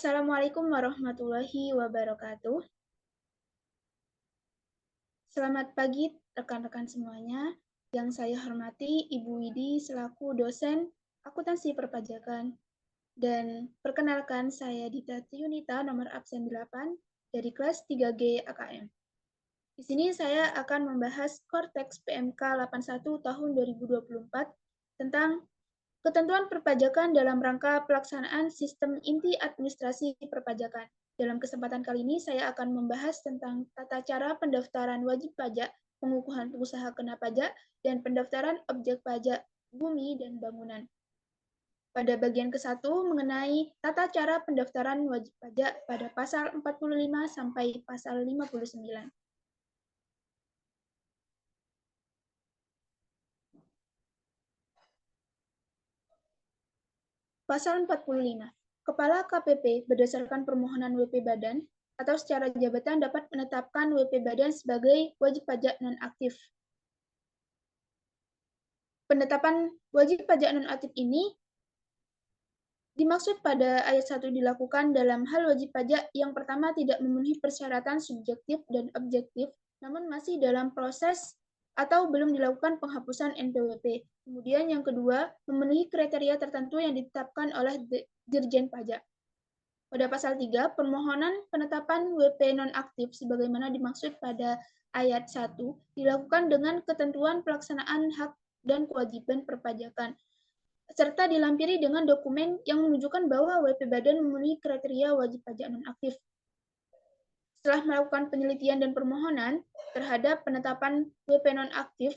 Assalamualaikum warahmatullahi wabarakatuh. Selamat pagi rekan-rekan semuanya. Yang saya hormati Ibu Widi selaku dosen akuntansi perpajakan. Dan perkenalkan saya Dita Yunita nomor absen 8 dari kelas 3G AKM. Di sini saya akan membahas Kortex PMK 81 tahun 2024 tentang ketentuan perpajakan dalam rangka pelaksanaan sistem inti administrasi perpajakan. Dalam kesempatan kali ini, saya akan membahas tentang tata cara pendaftaran wajib pajak, pengukuhan pengusaha kena pajak, dan pendaftaran objek pajak bumi dan bangunan. Pada bagian ke-1 mengenai tata cara pendaftaran wajib pajak pada pasal 45 sampai pasal 59. Pasal 45. Kepala KPP berdasarkan permohonan WP Badan atau secara jabatan dapat menetapkan WP Badan sebagai wajib pajak nonaktif. Penetapan wajib pajak nonaktif ini dimaksud pada ayat 1 dilakukan dalam hal wajib pajak yang pertama tidak memenuhi persyaratan subjektif dan objektif, namun masih dalam proses atau belum dilakukan penghapusan NPWP. Kemudian yang kedua, memenuhi kriteria tertentu yang ditetapkan oleh Dirjen Pajak. Pada pasal 3, permohonan penetapan WP nonaktif sebagaimana dimaksud pada ayat 1 dilakukan dengan ketentuan pelaksanaan hak dan kewajiban perpajakan, serta dilampiri dengan dokumen yang menunjukkan bahwa WP Badan memenuhi kriteria wajib pajak nonaktif. Setelah melakukan penelitian dan permohonan terhadap penetapan WP nonaktif,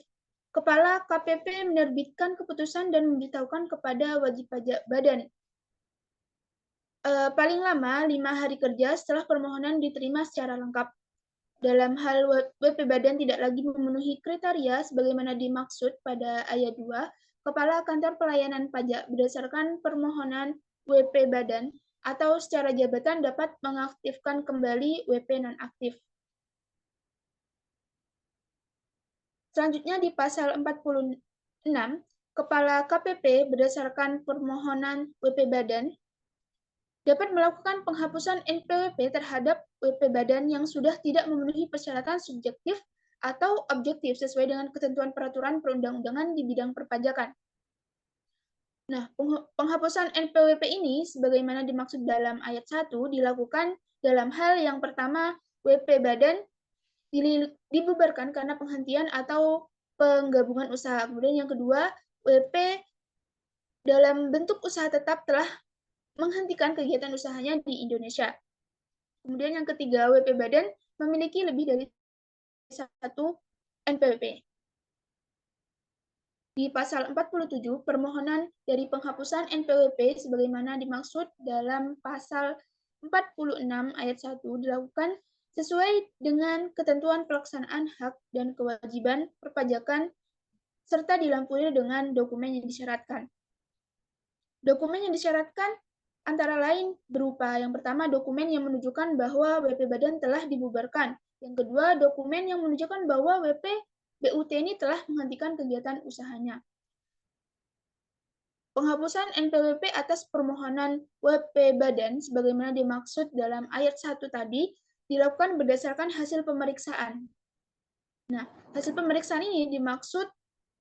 Kepala KPP menerbitkan keputusan dan memberitahukan kepada wajib pajak badan paling lama 5 hari kerja setelah permohonan diterima secara lengkap. Dalam hal WP Badan tidak lagi memenuhi kriteria sebagaimana dimaksud pada ayat 2, Kepala Kantor Pelayanan Pajak berdasarkan permohonan WP Badan atau secara jabatan dapat mengaktifkan kembali WP nonaktif. Selanjutnya di pasal 46, Kepala KPP berdasarkan permohonan WP Badan dapat melakukan penghapusan NPWP terhadap WP Badan yang sudah tidak memenuhi persyaratan subjektif atau objektif sesuai dengan ketentuan peraturan perundang-undangan di bidang perpajakan. Nah, penghapusan NPWP ini sebagaimana dimaksud dalam ayat 1 dilakukan dalam hal yang pertama, WP Badan dibubarkan karena penghentian atau penggabungan usaha. Kemudian yang kedua, WP dalam bentuk usaha tetap telah menghentikan kegiatan usahanya di Indonesia. Kemudian yang ketiga, WP Badan memiliki lebih dari satu NPWP. Di pasal 47, permohonan dari penghapusan NPWP sebagaimana dimaksud dalam pasal 46 ayat 1 dilakukan sesuai dengan ketentuan pelaksanaan hak dan kewajiban perpajakan serta dilampiri dengan dokumen yang disyaratkan. Dokumen yang disyaratkan antara lain berupa yang pertama dokumen yang menunjukkan bahwa WP Badan telah dibubarkan. Yang kedua, dokumen yang menunjukkan bahwa WP BUT ini telah menghentikan kegiatan usahanya. Penghapusan NPWP atas permohonan WP Badan sebagaimana dimaksud dalam ayat 1 tadi dilakukan berdasarkan hasil pemeriksaan. Nah, hasil pemeriksaan ini dimaksud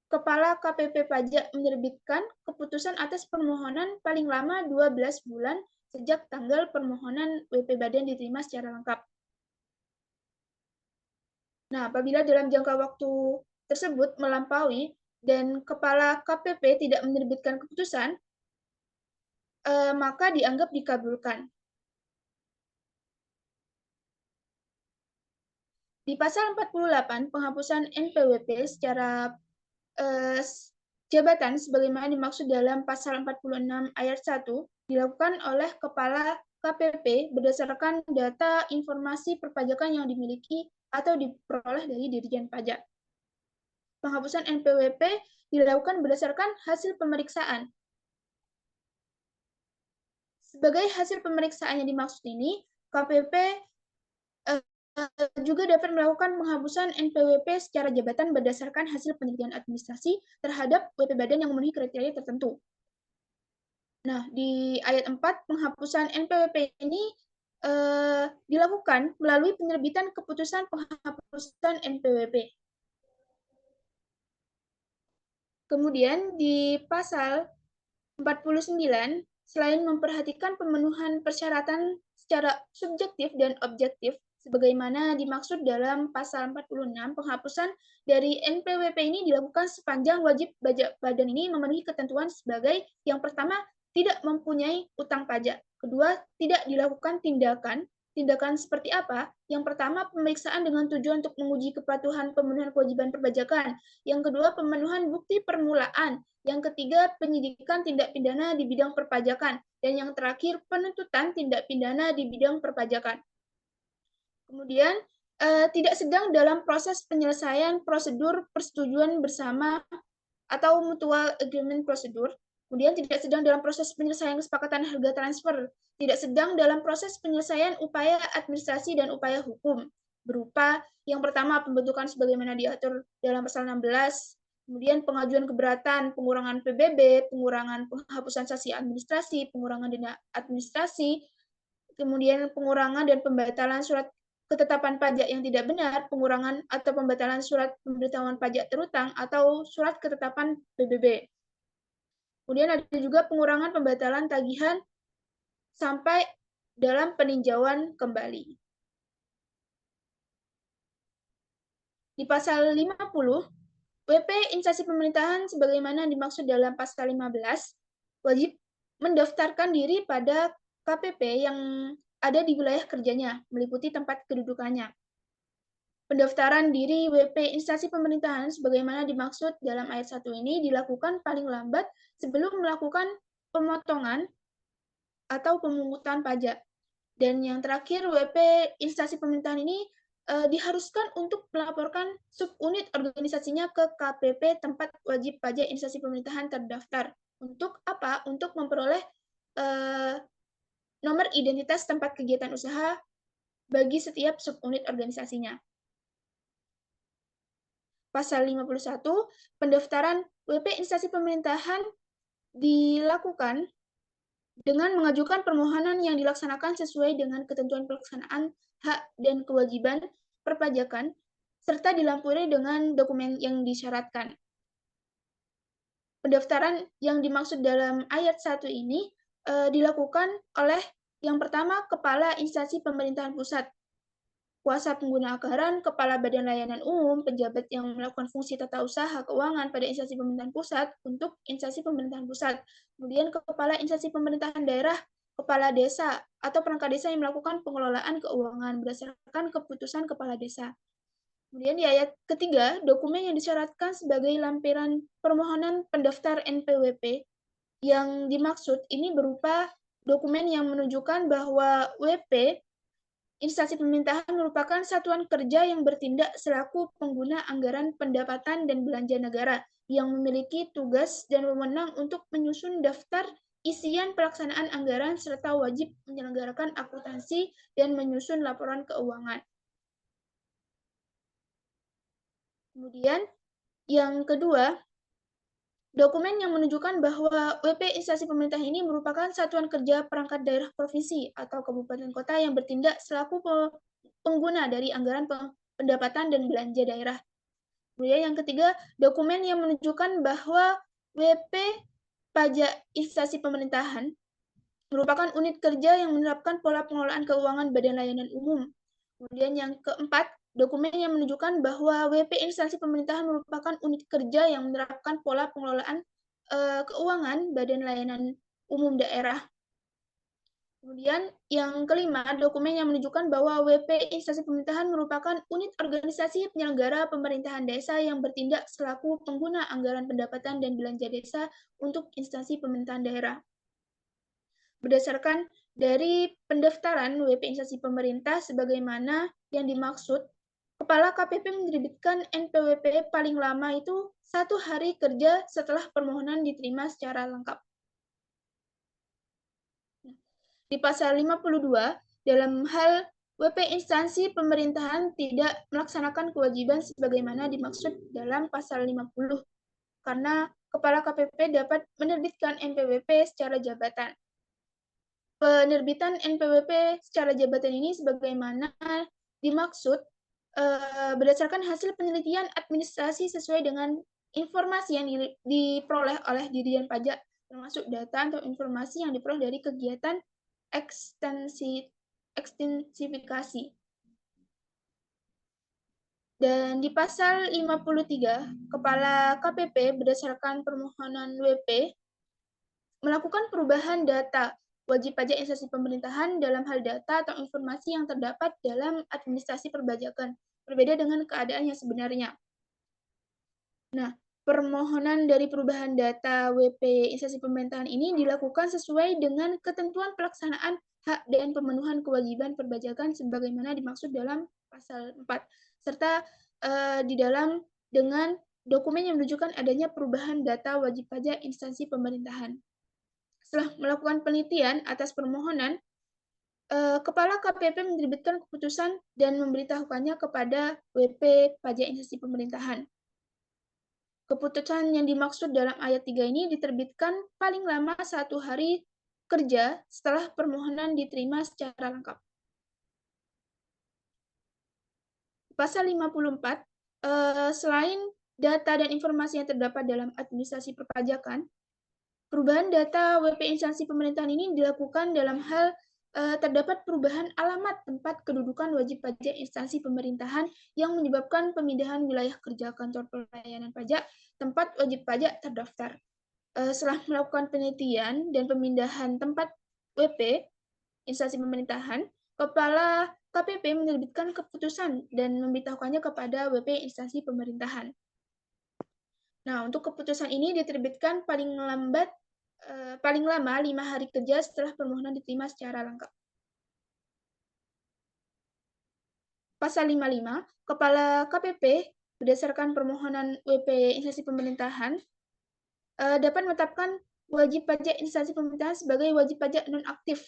Kepala KPP Pajak menerbitkan keputusan atas permohonan paling lama 12 bulan sejak tanggal permohonan WP Badan diterima secara lengkap. Nah, apabila dalam jangka waktu tersebut melampaui dan Kepala KPP tidak menerbitkan keputusan, maka dianggap dikabulkan. Di pasal 48, penghapusan NPWP secara jabatan sebagaimana dimaksud dalam pasal 46 ayat 1 dilakukan oleh Kepala KPP berdasarkan data informasi perpajakan yang dimiliki atau diperoleh dari Dirjen Pajak. Penghapusan NPWP dilakukan berdasarkan hasil pemeriksaan. Sebagai hasil pemeriksaan yang dimaksud ini, KPP juga dapat melakukan penghapusan NPWP secara jabatan berdasarkan hasil penelitian administrasi terhadap WP Badan yang memenuhi kriteria tertentu. Nah, di ayat 4, penghapusan NPWP ini dilakukan melalui penerbitan keputusan penghapusan NPWP. Kemudian di pasal 49, selain memperhatikan pemenuhan persyaratan secara subjektif dan objektif, sebagaimana dimaksud dalam pasal 46, penghapusan dari NPWP ini dilakukan sepanjang wajib badan ini memenuhi ketentuan sebagai yang pertama, tidak mempunyai utang pajak. Kedua, tidak dilakukan tindakan. Tindakan seperti apa? Yang pertama, pemeriksaan dengan tujuan untuk menguji kepatuhan pemenuhan kewajiban perpajakan. Yang kedua, pemenuhan bukti permulaan. Yang ketiga, penyidikan tindak pidana di bidang perpajakan. Dan yang terakhir, penuntutan tindak pidana di bidang perpajakan. Kemudian, tidak sedang dalam proses penyelesaian prosedur persetujuan bersama atau mutual agreement prosedur. Kemudian tidak sedang dalam proses penyelesaian kesepakatan harga transfer. Tidak sedang dalam proses penyelesaian upaya administrasi dan upaya hukum. Berupa yang pertama, pembentukan sebagaimana diatur dalam pasal 16, kemudian pengajuan keberatan, pengurangan PBB, pengurangan penghapusan sanksi administrasi, pengurangan denda administrasi, kemudian pengurangan dan pembatalan surat ketetapan pajak yang tidak benar, pengurangan atau pembatalan surat pemberitahuan pajak terutang atau surat ketetapan PBB. Kemudian ada juga pengurangan pembatalan tagihan sampai dalam peninjauan kembali. Di pasal 50, WP instansi pemerintahan sebagaimana dimaksud dalam pasal 15 wajib mendaftarkan diri pada KPP yang ada di wilayah kerjanya, meliputi tempat kedudukannya. Pendaftaran diri WP instansi pemerintahan sebagaimana dimaksud dalam ayat 1 ini dilakukan paling lambat sebelum melakukan pemotongan atau pemungutan pajak. Dan yang terakhir, WP instansi pemerintahan ini diharuskan untuk melaporkan subunit organisasinya ke KPP tempat wajib pajak instansi pemerintahan terdaftar. Untuk apa? Untuk memperoleh nomor identitas tempat kegiatan usaha bagi setiap subunit organisasinya. Pasal 51, pendaftaran WP instansi pemerintahan dilakukan dengan mengajukan permohonan yang dilaksanakan sesuai dengan ketentuan pelaksanaan hak dan kewajiban perpajakan, serta dilampiri dengan dokumen yang disyaratkan. Pendaftaran yang dimaksud dalam ayat 1 ini dilakukan oleh yang pertama, Kepala Instansi Pemerintahan Pusat, kuasa pengguna anggaran, kepala badan layanan umum, pejabat yang melakukan fungsi tata usaha keuangan pada instansi pemerintahan pusat untuk instansi pemerintahan pusat. Kemudian kepala instansi pemerintahan daerah, kepala desa, atau perangkat desa yang melakukan pengelolaan keuangan berdasarkan keputusan kepala desa. Kemudian di ayat ketiga, dokumen yang disyaratkan sebagai lampiran permohonan pendaftar NPWP yang dimaksud ini berupa dokumen yang menunjukkan bahwa WP instansi pemerintahan merupakan satuan kerja yang bertindak selaku pengguna anggaran pendapatan dan belanja negara yang memiliki tugas dan wewenang untuk menyusun daftar isian pelaksanaan anggaran serta wajib menyelenggarakan akuntansi dan menyusun laporan keuangan. Kemudian yang kedua, dokumen yang menunjukkan bahwa WP instansi pemerintah ini merupakan satuan kerja perangkat daerah provinsi atau kabupaten kota yang bertindak selaku pengguna dari anggaran pendapatan dan belanja daerah. Kemudian yang ketiga, dokumen yang menunjukkan bahwa WP pajak instansi pemerintahan merupakan unit kerja yang menerapkan pola pengelolaan keuangan badan layanan umum. Kemudian yang keempat, dokumen yang menunjukkan bahwa WP instansi pemerintahan merupakan unit kerja yang menerapkan pola pengelolaan keuangan badan layanan umum daerah. Kemudian yang kelima, dokumen yang menunjukkan bahwa WP instansi pemerintahan merupakan unit organisasi penyelenggara pemerintahan desa yang bertindak selaku pengguna anggaran pendapatan dan belanja desa untuk instansi pemerintahan daerah. Berdasarkan dari pendaftaran WP instansi pemerintah sebagaimana yang dimaksud, Kepala KPP menerbitkan NPWP paling lama itu 1 hari kerja setelah permohonan diterima secara lengkap. Di pasal 52, dalam hal WP instansi pemerintahan tidak melaksanakan kewajiban sebagaimana dimaksud dalam pasal 50. karena Kepala KPP dapat menerbitkan NPWP secara jabatan. Penerbitan NPWP secara jabatan ini sebagaimana dimaksud berdasarkan hasil penelitian administrasi sesuai dengan informasi yang diperoleh oleh Dirjen Pajak, termasuk data atau informasi yang diperoleh dari kegiatan ekstensifikasi. Dan di pasal 53, Kepala KPP berdasarkan permohonan WP melakukan perubahan data wajib pajak instansi pemerintahan dalam hal data atau informasi yang terdapat dalam administrasi perpajakan, berbeda dengan keadaan yang sebenarnya. Nah, permohonan dari perubahan data WP instansi pemerintahan ini dilakukan sesuai dengan ketentuan pelaksanaan hak dan pemenuhan kewajiban perpajakan sebagaimana dimaksud dalam pasal 4, serta di dalam dengan dokumen yang menunjukkan adanya perubahan data wajib pajak instansi pemerintahan. Setelah melakukan penelitian atas permohonan, Kepala KPP menerbitkan keputusan dan memberitahukannya kepada WP Pajak Instansi Pemerintahan. Keputusan yang dimaksud dalam ayat 3 ini diterbitkan paling lama 1 hari kerja setelah permohonan diterima secara lengkap. Pasal 54, selain data dan informasi yang terdapat dalam administrasi perpajakan, perubahan data WP instansi pemerintahan ini dilakukan dalam hal terdapat perubahan alamat tempat kedudukan wajib pajak instansi pemerintahan yang menyebabkan pemindahan wilayah kerja kantor pelayanan pajak tempat wajib pajak terdaftar. Setelah melakukan penelitian dan pemindahan tempat WP instansi pemerintahan, Kepala KPP menerbitkan keputusan dan memberitahukannya kepada WP instansi pemerintahan. Nah, untuk keputusan ini diterbitkan paling lama 5 hari kerja setelah permohonan diterima secara lengkap. Pasal 55, Kepala KPP berdasarkan permohonan WP instansi pemerintahan dapat menetapkan wajib pajak instansi pemerintahan sebagai wajib pajak non-aktif.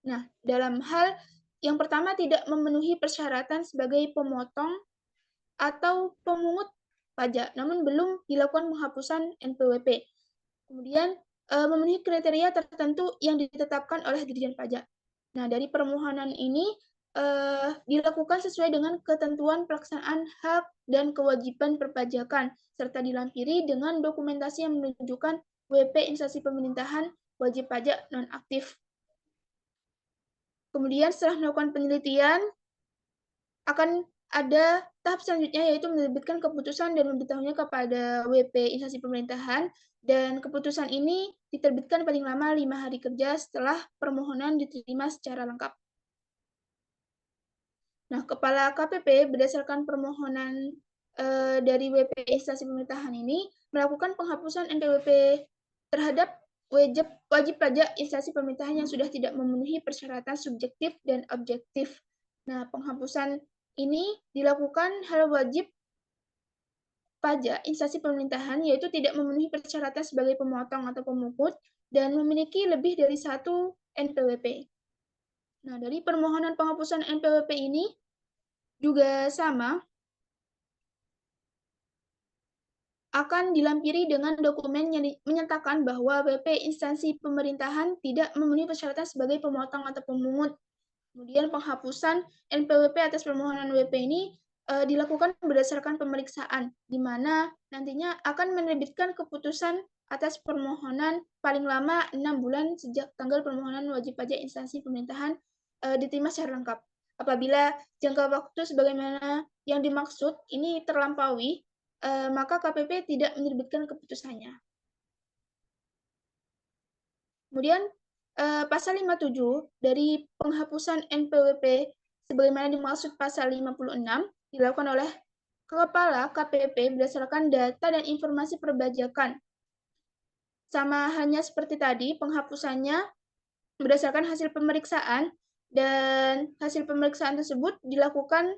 Nah, dalam hal yang pertama tidak memenuhi persyaratan sebagai pemotong atau pemungut pajak, namun belum dilakukan penghapusan NPWP. Kemudian memenuhi kriteria tertentu yang ditetapkan oleh Dirjen Pajak. Nah, dari permohonan ini dilakukan sesuai dengan ketentuan pelaksanaan hak dan kewajiban perpajakan, serta dilampiri dengan dokumentasi yang menunjukkan WP instansi pemerintahan wajib pajak non-aktif. Kemudian setelah melakukan penelitian, akan ada tahap selanjutnya yaitu menerbitkan keputusan dan memberitahunya kepada WP instansi pemerintahan, dan keputusan ini diterbitkan paling lama 5 hari kerja setelah permohonan diterima secara lengkap. Nah, Kepala KPP berdasarkan permohonan dari WP instansi pemerintahan ini melakukan penghapusan NPWP terhadap wajib pajak instansi pemerintahan yang sudah tidak memenuhi persyaratan subjektif dan objektif. Nah, penghapusan ini dilakukan hal wajib pajak instansi pemerintahan yaitu tidak memenuhi persyaratan sebagai pemotong atau pemungut dan memiliki lebih dari 1 NPWP. Nah, dari permohonan penghapusan NPWP ini juga sama, akan dilampiri dengan dokumen yang menyatakan bahwa WP instansi pemerintahan tidak memenuhi persyaratan sebagai pemotong atau pemungut. Kemudian penghapusan NPWP atas permohonan WP ini dilakukan berdasarkan pemeriksaan, di mana nantinya akan menerbitkan keputusan atas permohonan paling lama 6 bulan sejak tanggal permohonan wajib pajak instansi pemerintahan diterima secara lengkap. Apabila jangka waktu sebagaimana yang dimaksud ini terlampaui, maka KPP tidak menerbitkan keputusannya. Kemudian pasal 57 dari penghapusan NPWP sebagaimana dimaksud pasal 56 dilakukan oleh Kepala KPP berdasarkan data dan informasi perpajakan. Sama hanya seperti tadi, penghapusannya berdasarkan hasil pemeriksaan, dan hasil pemeriksaan tersebut dilakukan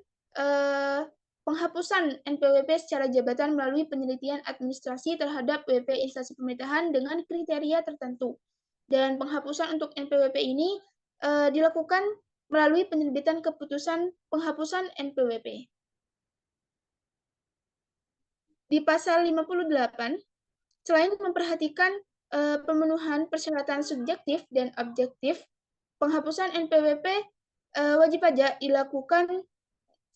penghapusan NPWP secara jabatan melalui penelitian administrasi terhadap WP instansi pemerintahan dengan kriteria tertentu. Dan penghapusan untuk NPWP ini dilakukan melalui penerbitan keputusan penghapusan NPWP. Di pasal 58, selain memperhatikan pemenuhan persyaratan subjektif dan objektif, penghapusan NPWP wajib pajak dilakukan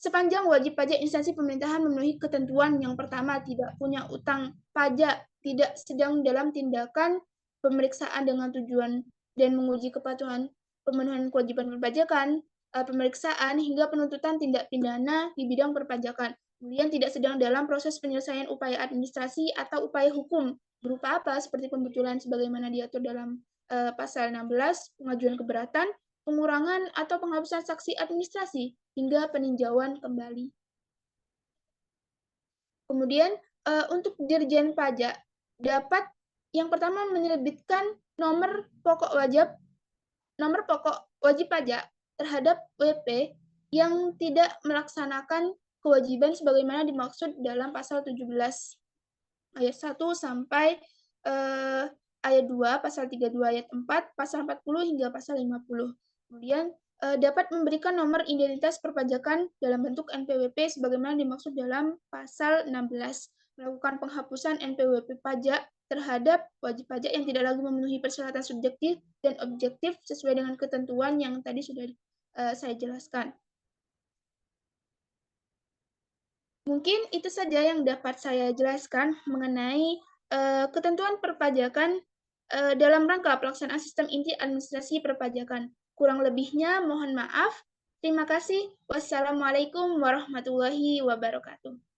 sepanjang wajib pajak instansi pemerintahan memenuhi ketentuan yang pertama, tidak punya utang pajak, tidak sedang dalam tindakan pemeriksaan dengan tujuan dan menguji kepatuhan pemenuhan kewajiban perpajakan, pemeriksaan hingga penuntutan tindak pidana di bidang perpajakan. Kemudian tidak sedang dalam proses penyelesaian upaya administrasi atau upaya hukum berupa apa seperti pembetulan sebagaimana diatur dalam pasal 16, pengajuan keberatan, pengurangan atau penghapusan saksi administrasi, hingga peninjauan kembali. Kemudian untuk Dirjen Pajak dapat yang pertama menerbitkan nomor pokok wajib pajak terhadap WP yang tidak melaksanakan kewajiban sebagaimana dimaksud dalam pasal 17 ayat 1 sampai ayat 2, pasal 32 ayat 4, pasal 40 hingga pasal 50. Kemudian dapat memberikan nomor identitas perpajakan dalam bentuk NPWP sebagaimana dimaksud dalam pasal 16, melakukan penghapusan NPWP pajak terhadap wajib pajak yang tidak lagi memenuhi persyaratan subjektif dan objektif sesuai dengan ketentuan yang tadi sudah saya jelaskan. Mungkin itu saja yang dapat saya jelaskan mengenai ketentuan perpajakan dalam rangka pelaksanaan sistem inti administrasi perpajakan. Kurang lebihnya mohon maaf. Terima kasih. Wassalamualaikum warahmatullahi wabarakatuh.